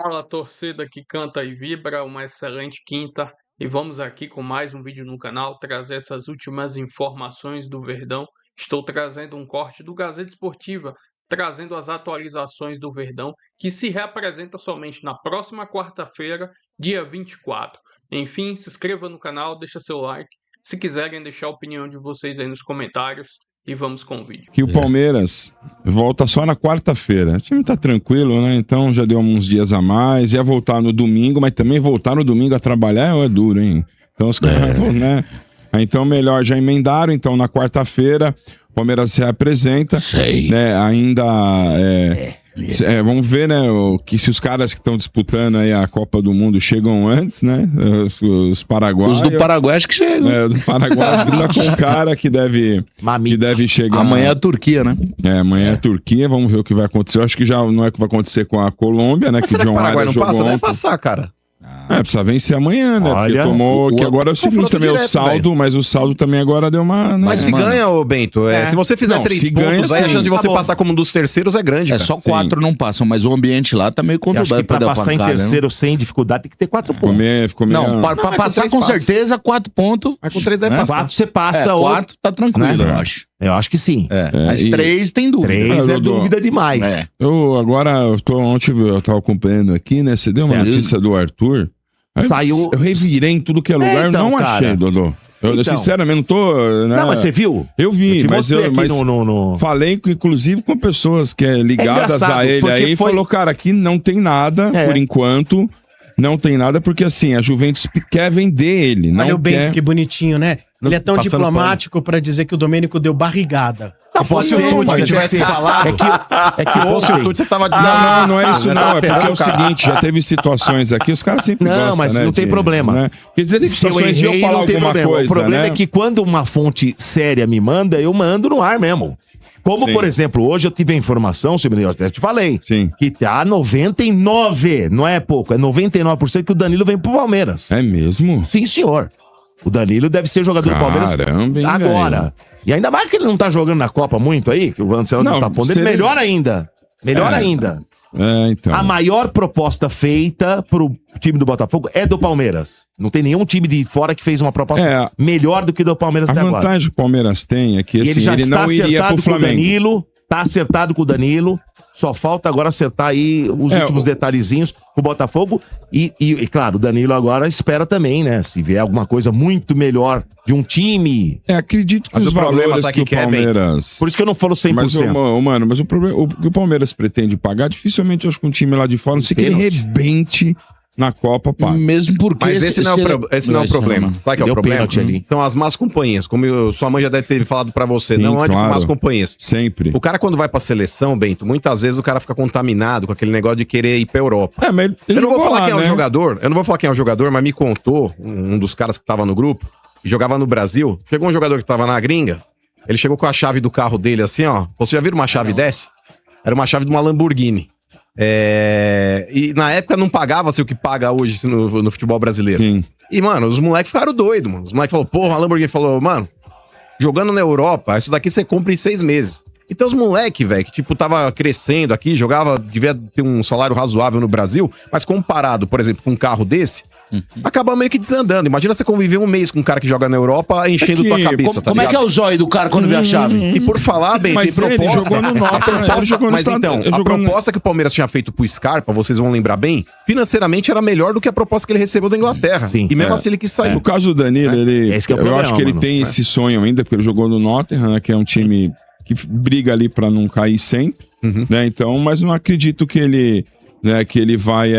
Fala, torcida que canta e vibra, uma excelente quinta. E vamos aqui com mais um vídeo no canal, trazer essas últimas informações do Verdão. Estou trazendo um corte do Gazeta Esportiva, trazendo as atualizações do Verdão, que se reapresenta somente na próxima quarta-feira, dia 24. Enfim, se inscreva no canal, deixa seu like. Se quiserem deixar a opinião de vocês aí nos comentários. E vamos com o vídeo. Que o Palmeiras volta só na quarta-feira. O time tá tranquilo, né? Então já deu uns dias a mais. Ia voltar no domingo, mas também voltar no domingo a trabalhar é duro, hein? Então os caras vão, né? Então melhor já emendaram. Então na quarta-feira o Palmeiras se apresenta. Né? Ainda vamos ver, né? Se os caras que estão disputando aí a Copa do Mundo chegam antes, né? Os paraguaios. Os do Paraguai acho que chegam. Os do Paraguai tá com um cara que deve chegar. Amanhã é a Turquia, né? Amanhã é a Turquia. Vamos ver o que vai acontecer. Eu acho que já não é o que vai acontecer com a Colômbia, né? Mas que o John Paraguai não passa? Deve ontem. passar, cara. Precisa vencer amanhã, né? Olha, porque tomou. Que agora é o seguinte também, direto, o saldo, mas o saldo também agora deu uma. Né? Mas se ganha, ô Bento, se você fizer Não, 3 se pontos, ganha, aí a sim. chance de você Tá bom. passar como um dos terceiros é grande, cara. Só 4 não passam, mas o ambiente lá tá meio Eu acho conturbado que pra dar passar em pancada, né? terceiro sem dificuldade tem que ter 4 pontos. Ficou meio. Não, pra com passar 3 com passa. certeza, 4 pontos. Mas com 3 deve Né? passar. 4 você passa, 4 tá tranquilo, né? eu acho. Eu acho que sim. Mas e- 3 tem dúvida. 3 é Dodô. dúvida demais. Ontem eu tava acompanhando aqui, né? Você deu uma Certo. notícia do Arthur. Aí Saiu- Eu revirei em tudo que é lugar, então, não achei, cara. Dodô. Eu Então. sinceramente não tô. Né? Não, mas você viu? Eu vi, te mas mostrei aqui no- falei inclusive com pessoas que ligadas engraçado, a ele porque aí, foi- falou, cara, aqui não tem nada, por enquanto, não tem nada, porque assim, a Juventus quer vender ele, não Olha o Bento, quer... que bonitinho, né? Ele é tão Passando diplomático pra dizer que o Domênico deu barrigada. Não, fosse o Tuti que tivesse falado. É que Fosse o Tuti, você tava dizendo. Não é isso não, é porque é o seguinte, já teve situações aqui, os caras sempre Não, gostam, mas né, não tem problema. Né? Quer dizer, tem Se eu situações de eu errei, falar não tem alguma problema. coisa, O problema né? é que quando uma fonte séria me manda, eu mando no ar mesmo. Como, Sim. por exemplo, hoje eu tive a informação, eu até te falei, Sim. que tá 99, não é pouco, é 99% que o Danilo vem pro Palmeiras. É mesmo? Sim, senhor. O Danilo deve ser jogador do Palmeiras Caramba, hein, agora. velho? E ainda mais que ele não tá jogando na Copa muito aí, que o Anselmo não Não, tá pondo. se Ele ele- melhor ainda. Melhor É. ainda. Então. A maior proposta feita pro time do Botafogo é do Palmeiras. Não tem nenhum time de fora que fez uma proposta melhor do que do Palmeiras A até agora. vantagem que o Palmeiras tem é que E assim, ele já ele está não iria pro acertado com o Flamengo. Danilo. Tá acertado com o Danilo. Só falta agora acertar aí os últimos detalhezinhos com o Botafogo. E, claro, o Danilo agora espera também, né? Se vier alguma coisa muito melhor de um time. Acredito que Mas os o problema, valores sabe que o que é, bem? Palmeiras... Por isso que eu não falo 100%. Mas o problema, o que o Palmeiras pretende pagar, dificilmente eu acho que um time lá de fora, não sei que ele Pênalti. rebente na Copa, paga. Mesmo porque... Mas esse não é o problema. Sabe que é o Deu problema? pênalti ali. São as más companhias. Como sua mãe já deve ter falado pra você. Sim, Não ande com claro. más companhias. Sempre. O cara, quando vai pra seleção, Bento, muitas vezes o cara fica contaminado com aquele negócio de querer ir pra Europa. Mas ele Eu não vou jogou falar lá, quem é o né? jogador, mas me contou um dos caras que tava no grupo, que jogava no Brasil. Chegou um jogador que tava na gringa, ele chegou com a chave do carro dele assim, ó. Você já viu uma chave dessa? Era uma chave de uma Lamborghini. E na época não pagava-se o que paga hoje no futebol brasileiro. Sim. E, mano, os moleques ficaram doidos, mano. Os moleques falaram, porra, a Lamborghini falou, mano, jogando na Europa, isso daqui você compra em 6 meses. Então os moleques, velho, que tipo, tava crescendo aqui, devia ter um salário razoável no Brasil, mas comparado, por exemplo, com um carro desse, acaba meio que desandando. Imagina você conviver um mês com um cara que joga na Europa enchendo tua cabeça, tá Como é que é ligado? o zóio do cara quando vê a chave? E por falar, bem, Mas tem ele proposta. jogou no a Norte, proposta- ele jogou no mas estado- então, ele a jogou no- proposta que o Palmeiras tinha feito pro Scarpa, vocês vão lembrar bem, financeiramente era melhor do que a proposta que ele recebeu da Inglaterra. Sim. E mesmo assim ele quis sair. No caso do Danilo, Esse que é o eu problema, acho que ele mano. tem esse sonho ainda, porque ele jogou no Nottingham, né, que é um time que briga ali pra não cair sempre, né? Então, mas não acredito que ele, né, que ele vai,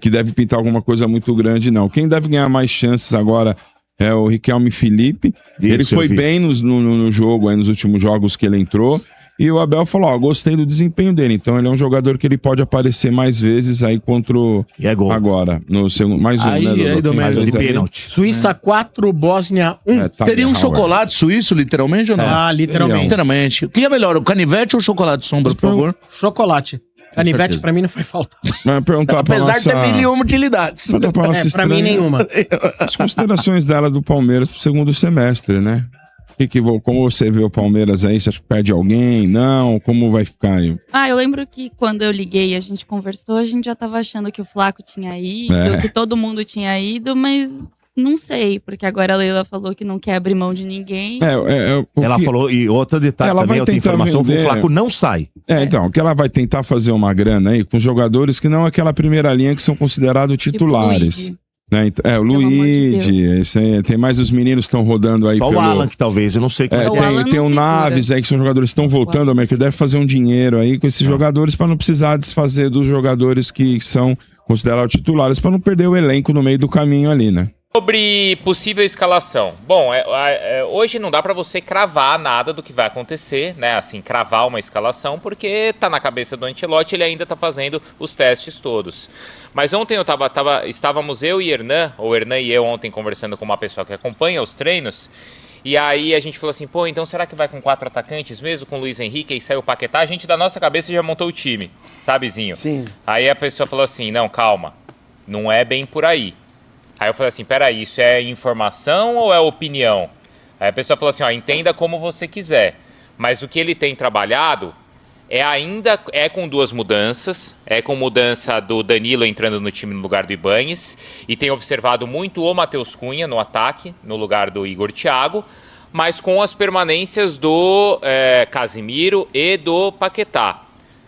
que deve pintar alguma coisa muito grande, não. Quem deve ganhar mais chances agora é o Riquelme Felipe. Ele Isso, eu foi vi. bem no jogo, aí, nos últimos jogos que ele entrou. E o Abel falou, ó, gostei do desempenho dele. Então ele é um jogador que ele pode aparecer mais vezes aí contra o... E é gol. Agora, no segundo... Mais um, Aí- né, Dodô? aí, Tem Domênico, mais De dois ali? pênalti. Suíça 4, Bósnia 1. Tá Teria um bem, chocolate suíço, literalmente, ou não? Ah, literalmente. Literalmente. O que é melhor, o canivete ou o chocolate sombra, por favor? Chocolate. Canivete certeza. pra mim não faz falta. Vai perguntar pra Apesar nossa... de ter 1.000 utilidades. Perguntar pra nossa Pra mim estranha nenhuma. As considerações dela do Palmeiras pro segundo semestre, né? Como você vê o Palmeiras aí? Você acha que perde alguém? Não? Como vai ficar aí? Eu lembro que quando eu liguei e a gente conversou, a gente já tava achando que o Flaco tinha ido, que todo mundo tinha ido, mas não sei, porque agora a Leila falou que não quer abrir mão de ninguém. Ela falou, e outro detalhe ela também, vai outra tentar informação, vender. o Flaco não sai. Então, que ela vai tentar fazer uma grana aí com jogadores que não é aquela primeira linha que são considerados titulares. Né? O Luigi, esse aí, tem mais os meninos que estão rodando aí. Só o Alan, que talvez, eu não sei como tem o Naves aí, que são jogadores que estão voltando, mas que deve fazer um dinheiro aí com esses jogadores para não precisar desfazer dos jogadores que são considerados titulares, para não perder o elenco no meio do caminho ali, né? Sobre possível escalação. Bom, hoje não dá pra você cravar nada do que vai acontecer, né? Assim, cravar uma escalação, porque tá na cabeça do Ancelotti, ele ainda tá fazendo os testes todos. Mas ontem estávamos eu e Hernan, ou Hernan e eu ontem conversando com uma pessoa que acompanha os treinos, e aí a gente falou assim, então será que vai com 4 atacantes mesmo, com o Luiz Henrique e saiu o Paquetá? A gente da nossa cabeça já montou o time, sabe, Zinho? Sim. Aí a pessoa falou assim, não, calma, não é bem por aí. Aí eu falei assim, peraí, isso é informação ou é opinião? Aí a pessoa falou assim, entenda como você quiser. Mas o que ele tem trabalhado ainda com 2 mudanças. É com mudança do Danilo entrando no time no lugar do Ibañez. E tem observado muito o Matheus Cunha no ataque, no lugar do Igor Thiago. Mas com as permanências do Casimiro e do Paquetá.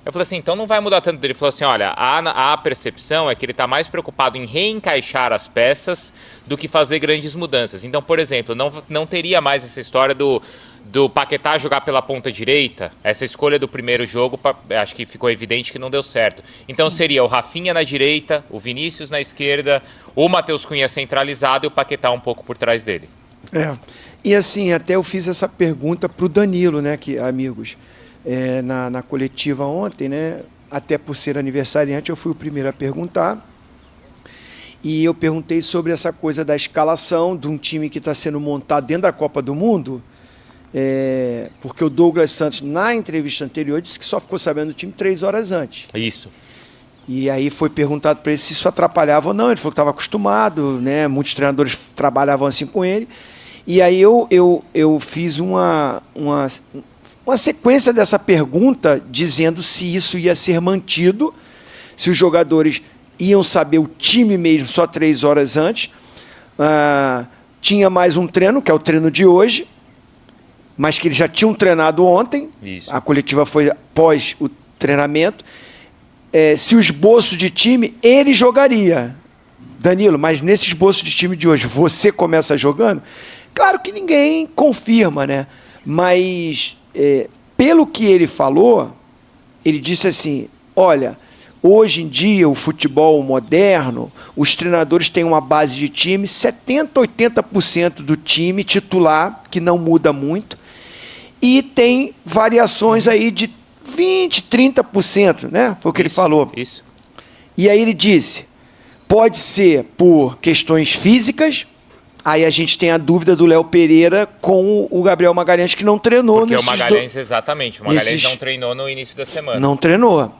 Eu falei assim, então não vai mudar tanto. Ele falou assim, olha, a percepção é que ele está mais preocupado em reencaixar as peças do que fazer grandes mudanças. Então, por exemplo, não teria mais essa história do Paquetá jogar pela ponta direita. Essa escolha do primeiro jogo, acho que ficou evidente que não deu certo. Então seria o Rafinha na direita, o Vinícius na esquerda, o Matheus Cunha centralizado e o Paquetá um pouco por trás dele. E assim, até eu fiz essa pergunta para o Danilo, né, amigos. Na coletiva ontem, né? Até por ser aniversariante, eu fui o primeiro a perguntar. E eu perguntei sobre essa coisa da escalação de um time que está sendo montado dentro da Copa do Mundo. Porque o Douglas Santos, na entrevista anterior, disse que só ficou sabendo do time 3 horas antes. Isso. E aí foi perguntado para ele se isso atrapalhava ou não. Ele falou que estava acostumado, né? Muitos treinadores trabalhavam assim com ele. E aí eu fiz uma sequência dessa pergunta dizendo se isso ia ser mantido, se os jogadores iam saber o time mesmo só 3 horas antes. Tinha mais um treino, que é o treino de hoje, mas que eles já tinham treinado ontem. Isso. A coletiva foi após o treinamento. Se o esboço de time, ele jogaria. Danilo, mas nesse esboço de time de hoje, você começa jogando? Claro que ninguém confirma, né? Mas... pelo que ele falou, ele disse assim, olha, hoje em dia o futebol moderno, os treinadores têm uma base de time, 70%, 80% do time titular, que não muda muito, e tem variações aí de 20%, 30%, né? Foi o que ele falou. Isso. E aí ele disse, pode ser por questões físicas. Aí a gente tem a dúvida do Léo Pereira com o Gabriel Magalhães, que não treinou. Porque o Magalhães, exatamente, o Magalhães não treinou no início da semana. Não treinou.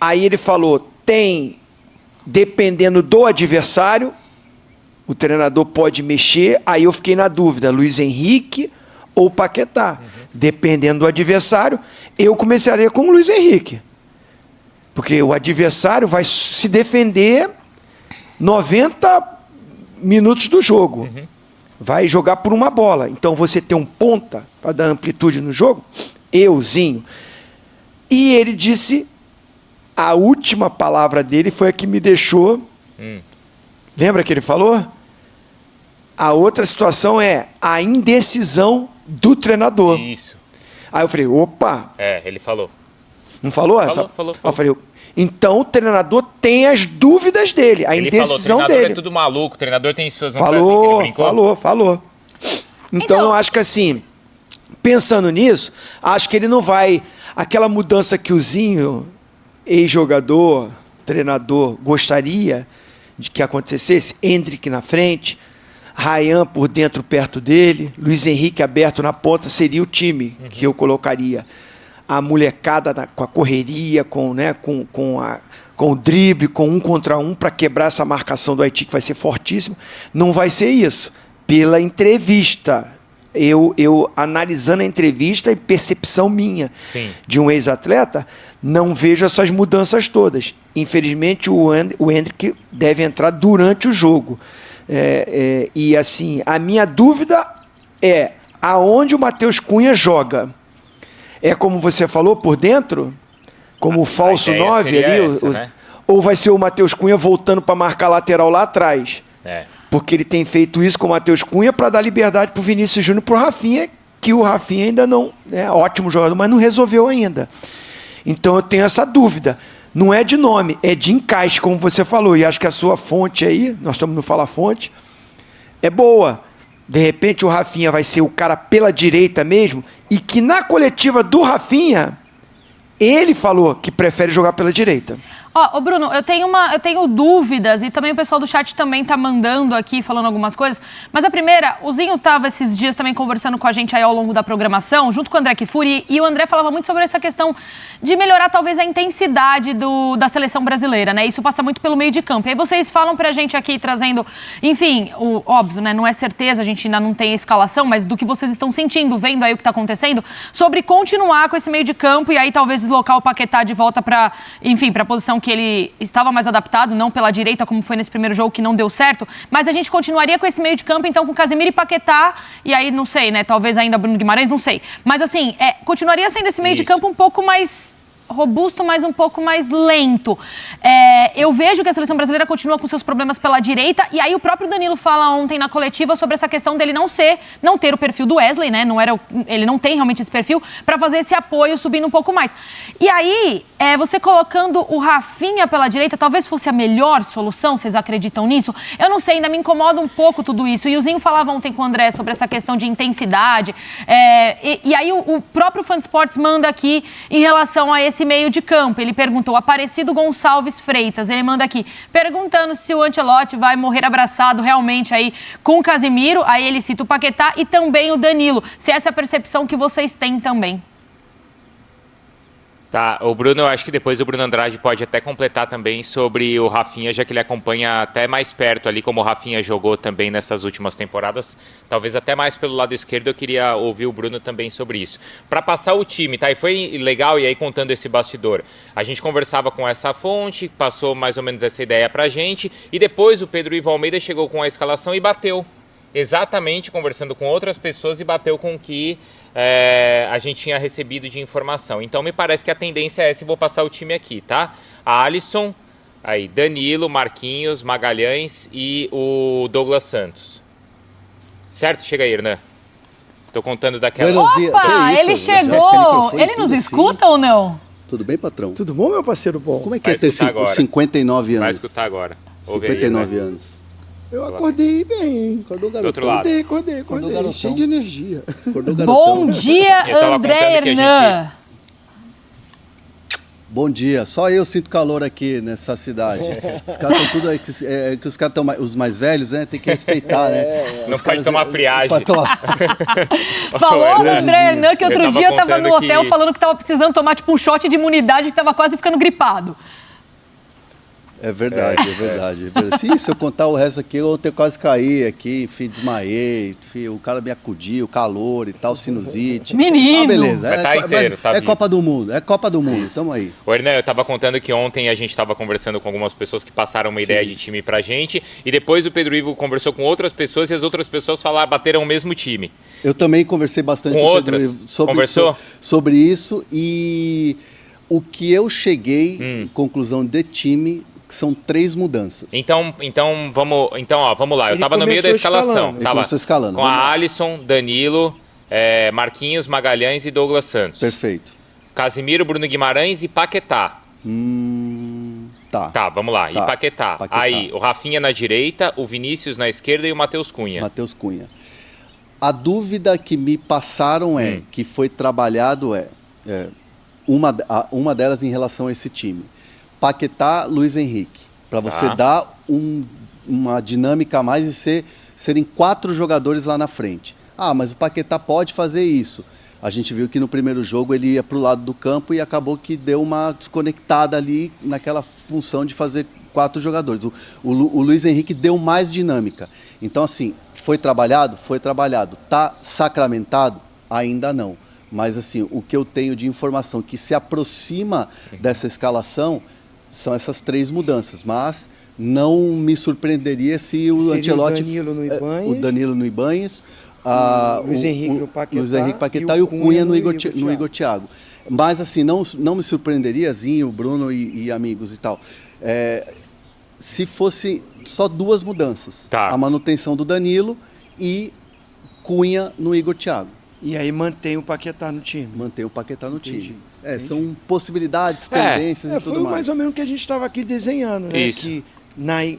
Aí ele falou, dependendo do adversário, o treinador pode mexer. Aí eu fiquei na dúvida, Luiz Henrique ou Paquetá. Dependendo do adversário, eu começaria com o Luiz Henrique. Porque o adversário vai se defender 90 minutos do jogo. Vai jogar por uma bola. Então você tem um ponta para dar amplitude no jogo, euzinho. E ele disse, a última palavra dele foi a que me deixou. Lembra que ele falou? A outra situação é a indecisão do treinador. Isso. Aí eu falei, opa. Ele falou. Não falou? Falou. Eu falei, então o treinador tem as dúvidas dele, a indecisão falou, o treinador dele. É tudo maluco, o treinador tem suas... Não foi assim que ele brincou? Falou. Então eu acho que assim, pensando nisso, acho que ele não vai... Aquela mudança que o Zinho, ex-jogador, treinador, gostaria de que acontecesse, Endrick na frente, Ryan por dentro perto dele, Luiz Henrique aberto na ponta, seria o time que eu colocaria. A molecada com a correria, com o drible, com 1 contra 1, para quebrar essa marcação do Haiti, que vai ser fortíssima. Não vai ser isso. pela entrevista. Eu analisando a entrevista e percepção minha de um ex-atleta, não vejo essas mudanças todas. Infelizmente, o Endrick deve entrar durante o jogo. E assim, a minha dúvida é aonde o Matheus Cunha joga. É como você falou, por dentro? Como o falso 9 ali? Né? Ou vai ser o Matheus Cunha voltando para marcar lateral lá atrás? Porque ele tem feito isso com o Matheus Cunha para dar liberdade para o Vinícius Júnior e para o Rafinha, que o Rafinha ainda não... É ótimo jogador, mas não resolveu ainda. Então eu tenho essa dúvida. Não é de nome, é de encaixe, como você falou. E acho que a sua fonte aí, nós estamos no Fala Fonte, é boa. De repente o Rafinha vai ser o cara pela direita mesmo, e que na coletiva do Rafinha, ele falou que prefere jogar pela direita. Ó, Bruno, eu tenho dúvidas, e também o pessoal do chat também tá mandando aqui, falando algumas coisas, mas a primeira, o Zinho tava esses dias também conversando com a gente aí ao longo da programação, junto com o André Kifuri, e o André falava muito sobre essa questão de melhorar talvez a intensidade da seleção brasileira, né? Isso passa muito pelo meio de campo. E aí vocês falam pra gente aqui, trazendo, enfim, óbvio, né? Não é certeza, a gente ainda não tem a escalação, mas do que vocês estão sentindo, vendo aí o que tá acontecendo, sobre continuar com esse meio de campo e aí talvez deslocar o Paquetá de volta pra, enfim, pra posição que ele estava mais adaptado, não pela direita, como foi nesse primeiro jogo, que não deu certo, mas a gente continuaria com esse meio de campo, então, com Casemiro e Paquetá, e aí, não sei, né, talvez ainda Bruno Guimarães, não sei. Mas, assim, continuaria sendo esse meio de campo um pouco mais robusto, mas um pouco mais lento. Eu vejo que a seleção brasileira continua com seus problemas pela direita, e aí o próprio Danilo fala ontem na coletiva sobre essa questão dele não ter o perfil do Wesley, né? Ele não tem realmente esse perfil para fazer esse apoio subindo um pouco mais. E aí, você colocando o Rafinha pela direita, talvez fosse a melhor solução, vocês acreditam nisso? Eu não sei, ainda me incomoda um pouco tudo isso. E o Zinho falava ontem com o André sobre essa questão de intensidade, e aí o próprio Fã de Esportes manda aqui em relação a esse meio de campo. Ele perguntou, Aparecido Gonçalves Freitas, ele manda aqui, perguntando se o Ancelotti vai morrer abraçado realmente aí com o Casemiro, aí ele cita o Paquetá e também o Danilo, se essa é a percepção que vocês têm também. Tá, o Bruno, eu acho que depois o Bruno Andrade pode até completar também sobre o Rafinha, já que ele acompanha até mais perto ali, como o Rafinha jogou também nessas últimas temporadas, talvez até mais pelo lado esquerdo, eu queria ouvir o Bruno também sobre isso. Para passar o time, tá, e foi legal, e aí contando esse bastidor, a gente conversava com essa fonte, passou mais ou menos essa ideia pra gente, e depois o Pedro Ivo Almeida chegou com a escalação e bateu, exatamente conversando com outras pessoas e bateu com o que a gente tinha recebido de informação. Então me parece que a tendência é essa, e vou passar o time aqui, tá? A Alisson, aí Danilo, Marquinhos, Magalhães e o Douglas Santos. Certo? Chega aí, Hernan. Tô contando daquela... Opa, ele chegou! Ele nos escuta ou não? Tudo bem, patrão? Tudo bom, meu parceiro bom? Como é que é ter 59 anos? Vai escutar agora. 59 anos. Eu acordei bem. Acordou Do outro garotão. lado. Acordei. Cheio de energia. Acordou garotão. Bom dia, André Hernan. Bom dia. Só eu sinto calor aqui nessa cidade. Os caras estão tudo aí, que os caras estão os mais velhos, né? Tem que respeitar, né? Não pode tomar friagem. Pode tomar. Falou o André Hernan que outro dia tava no hotel falando que tava precisando tomar tipo um shot de imunidade, que tava quase ficando gripado. É verdade, é verdade. Se eu contar o resto aqui, eu quase caí aqui, enfim, desmaiei, enfim, o cara me acudiu, o calor e tal, sinusite. Menino! Ah, beleza. Mas tá inteiro, tá vivo. Copa do Mundo, é Copa do Mundo, tamo aí. O Hernan, eu tava contando que ontem a gente tava conversando com algumas pessoas que passaram uma ideia de time pra gente, e depois o Pedro Ivo conversou com outras pessoas e as outras pessoas bateram o mesmo time. Eu também conversei bastante com o outras? Pedro Ivo Conversou? sobre isso, e o que eu cheguei, conclusão de time, são 3 mudanças. Então vamos lá. Eu tava no meio da escalação. Tava escalando. Com a Alisson, Danilo, Marquinhos, Magalhães e Douglas Santos. Perfeito. Casemiro, Bruno Guimarães e Paquetá. Tá. Tá, vamos lá. Tá. E Paquetá. Aí, o Rafinha na direita, o Vinícius na esquerda e o Matheus Cunha. Matheus Cunha. A dúvida que me passaram que foi trabalhado uma delas em relação a esse time. Paquetá, Luiz Henrique, para você dar uma dinâmica a mais e serem 4 jogadores lá na frente. Ah, mas o Paquetá pode fazer isso. A gente viu que no primeiro jogo ele ia para o lado do campo e acabou que deu uma desconectada ali naquela função de fazer 4 jogadores. O Luiz Henrique deu mais dinâmica. Então, assim, foi trabalhado? Foi trabalhado. Tá sacramentado? Ainda não. Mas, assim, o que eu tenho de informação que se aproxima dessa escalação são essas 3 mudanças. Mas não me surpreenderia se o Ancelotti... O Danilo no Ibanez, Luiz Henrique no Paquetá, Luiz Henrique Paquetá e o Cunha no Igor Thiago. Mas, assim, não me surpreenderia, Zinho, Bruno e amigos e tal, se fosse só 2 mudanças. Tá. A manutenção do Danilo e Cunha no Igor Thiago. E aí mantém o Paquetá no time. Mantém o Paquetá no Entendi. time. São possibilidades, tendências e tudo foi mais. mais ou menos o que a gente estava aqui desenhando, né? Isso. Que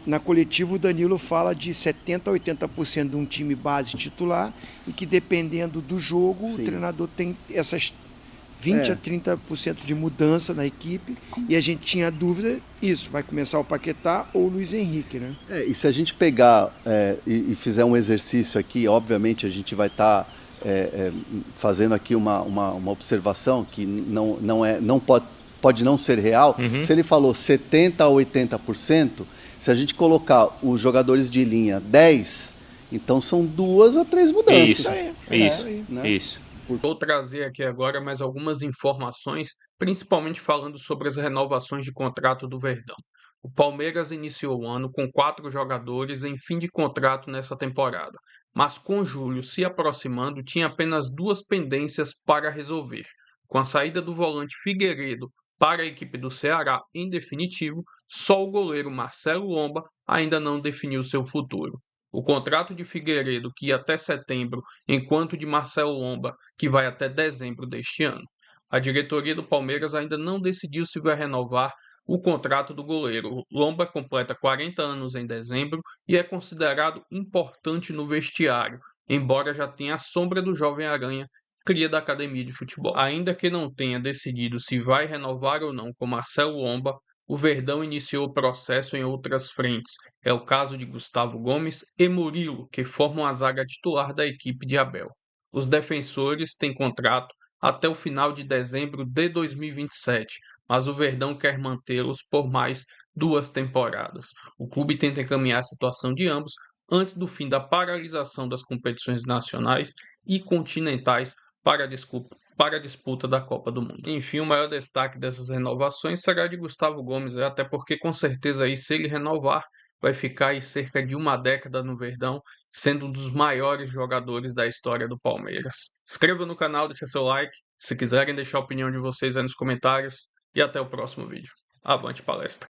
na coletiva o Danilo fala de 70% a 80% de um time base titular e que dependendo do jogo Sim. o treinador tem essas 20% a 30% de mudança na equipe e a gente tinha dúvida, isso, vai começar o Paquetá ou o Luiz Henrique, né? E se a gente pegar e fizer um exercício aqui, obviamente a gente vai estar fazendo aqui uma observação que pode não ser real. Se ele falou 70% a 80%, se a gente colocar os jogadores de linha 10, então são 2 a 3 mudanças. Isso. Vou trazer aqui agora mais algumas informações, principalmente falando sobre as renovações de contrato do Verdão. O Palmeiras iniciou o ano com 4 jogadores em fim de contrato nessa temporada, mas com julho se aproximando tinha apenas 2 pendências para resolver. Com a saída do volante Figueiredo para a equipe do Ceará em definitivo, só o goleiro Marcelo Lomba ainda não definiu seu futuro. O contrato de Figueiredo, que ia até setembro, enquanto de Marcelo Lomba, que vai até dezembro deste ano. A diretoria do Palmeiras ainda não decidiu se vai renovar o contrato do goleiro. Lomba completa 40 anos em dezembro e é considerado importante no vestiário, embora já tenha a sombra do Jovem Aranha, cria da academia de futebol. Ainda que não tenha decidido se vai renovar ou não com Marcelo Lomba, o Verdão iniciou o processo em outras frentes. É o caso de Gustavo Gomes e Murilo, que formam a zaga titular da equipe de Abel. Os defensores têm contrato até o final de dezembro de 2027, mas o Verdão quer mantê-los por mais 2 temporadas. O clube tenta encaminhar a situação de ambos antes do fim da paralisação das competições nacionais e continentais para a disputa da Copa do Mundo. Enfim, o maior destaque dessas renovações será de Gustavo Gomes, até porque com certeza aí, se ele renovar, vai ficar aí cerca de 1 década no Verdão, sendo um dos maiores jogadores da história do Palmeiras. Inscreva no canal, deixa seu like, se quiserem deixar a opinião de vocês aí nos comentários, e até o próximo vídeo. Avante palestra!